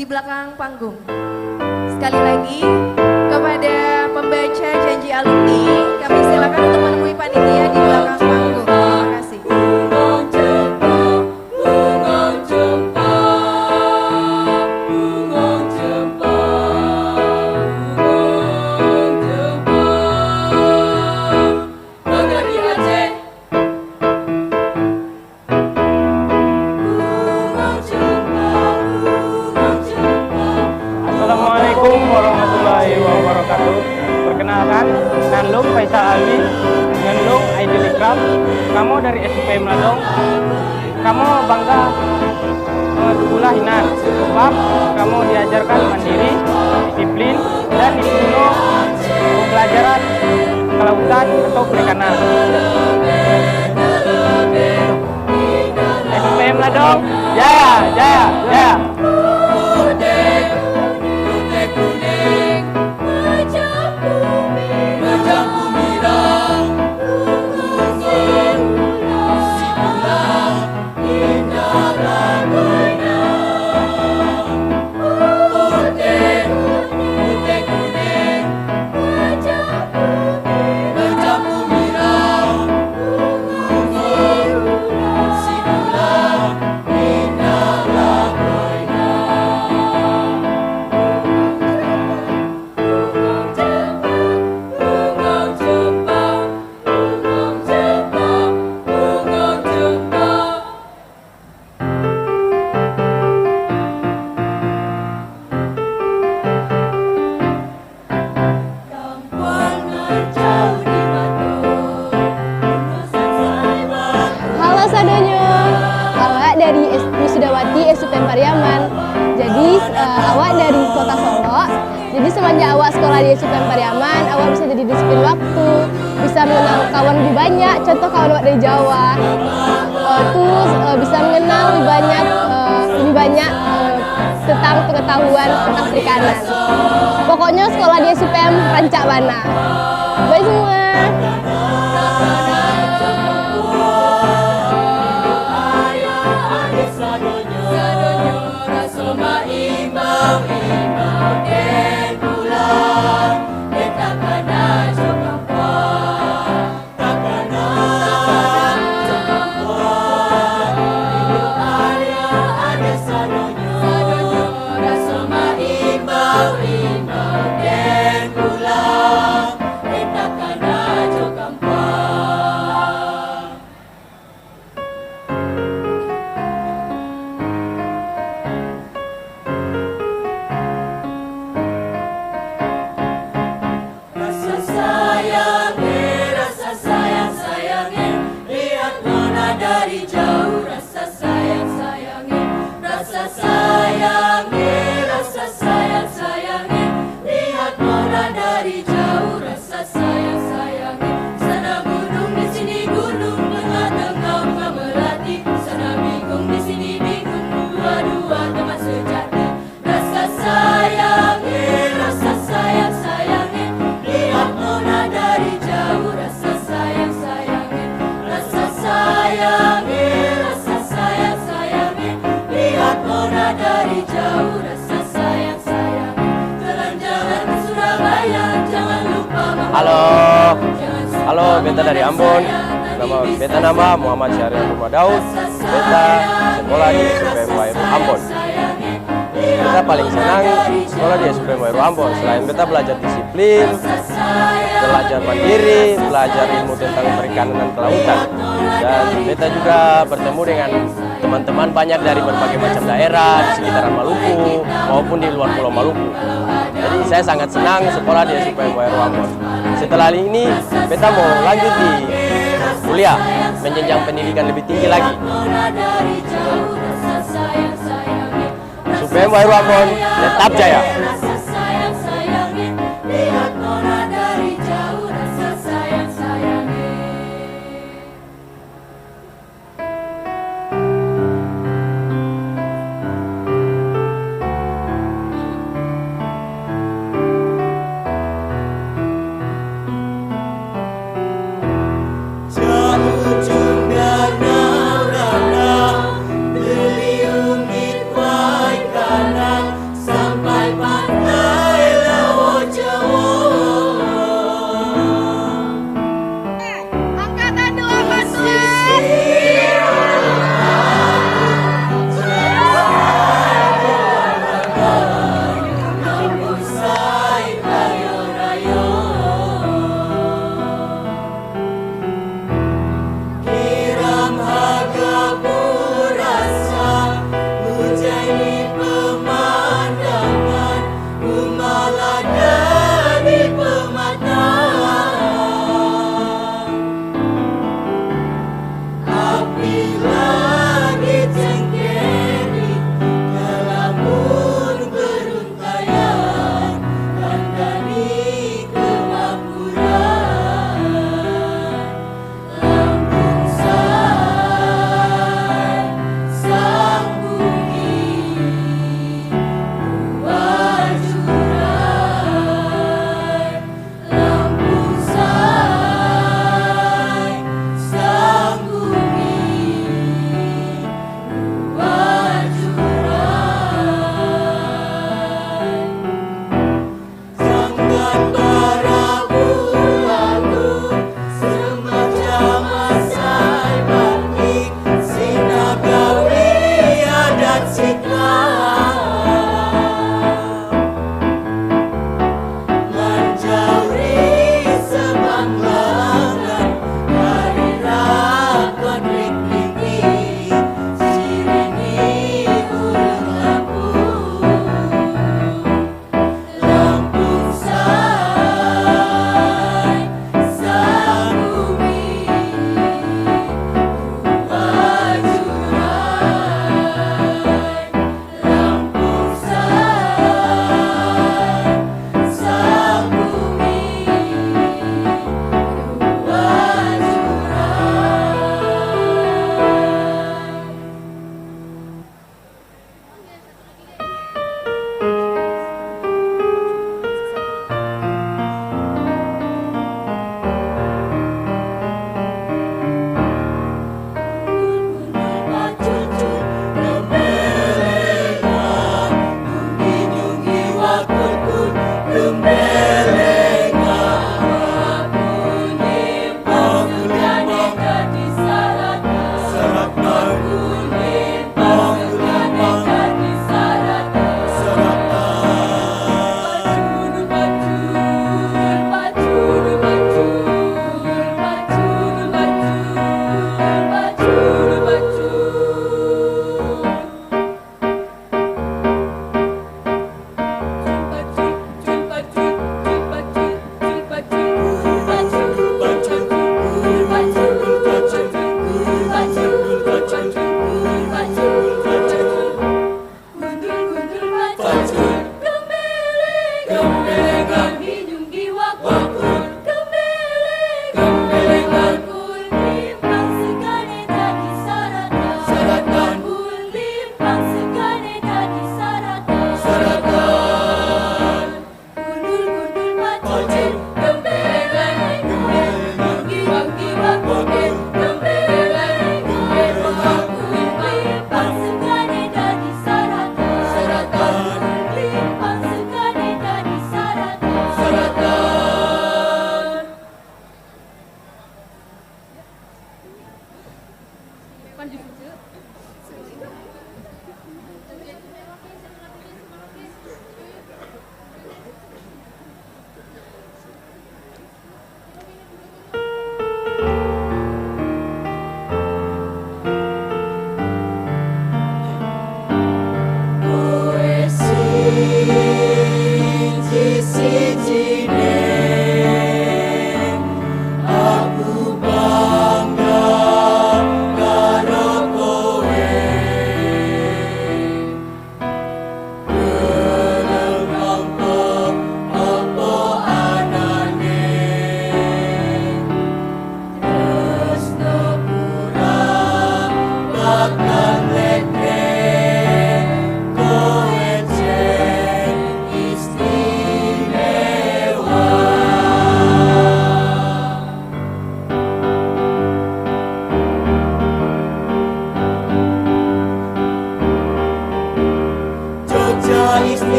Di belakang panggung. Sekali lagi kepada pembaca janji alumni, kami silakan untuk menemui panitia di belakang panggung. Terima kasih. Nanlung Faisal Alwi, Nanlung Aidil Ikram, kamu dari SUPM Ladong, kamu bangga Dukula Hinan, sebab kamu diajarkan mandiri, disiplin, dan disuruh pembelajaran kelautan atau perikanan. SUPM Ladong, jaya, jaya, jaya. SUPM Pariaman. Jadi awak dari kota Solo, jadi semenjak awak sekolah di SUPM Pariaman, awak bisa jadi disiplin waktu, bisa mengenal kawan lebih banyak, contoh kawan awak dari Jawa, terus bisa mengenal lebih banyak tentang pengetahuan tentang perikanan. Pokoknya sekolah di SUPM Rancak Bana. Bye semua. Halo, beta dari Ambon. Nama Muhammad Syahrian Rumah Daud. Beta sekolah di SUPM Wairu Ambon. Beta paling senang sekolah di SUPM Wairu Ambon. Selain beta belajar disiplin, belajar mandiri, belajar ilmu tentang perikanan dan kelautan. Dan beta juga bertemu dengan teman-teman banyak dari berbagai macam daerah di sekitaran Maluku maupun di luar Pulau Maluku. Jadi saya sangat senang sekolah di SUPM Wairu Ambon. Setelah ini, beta mau lanjut di kuliah, menjenjang pendidikan lebih tinggi lagi. SUPM Wairu Ambon, tetap jaya. Sampai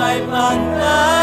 bagai pantai